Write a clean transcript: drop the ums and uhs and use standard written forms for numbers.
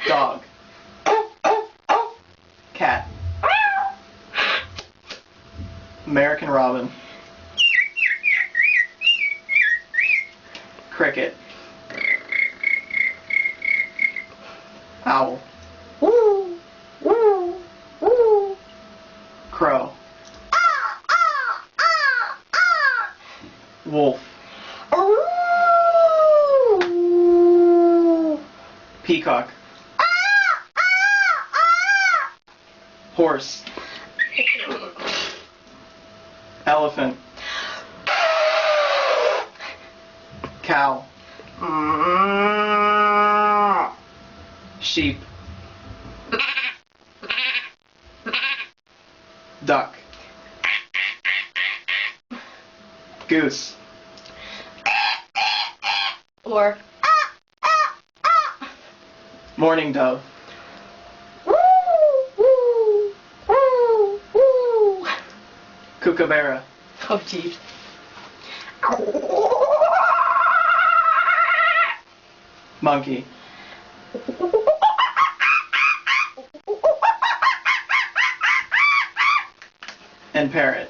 Dog. Cat. American robin. Cricket. Owl. Woo, woo, woo. Crow. Wolf. Ooh. Peacock. Horse. Elephant. Cow. Sheep. Duck. Goose. Or Mourning dove. woo, woo, woo, woo. Kookaburra. Oh, geez. Monkey. And parrot.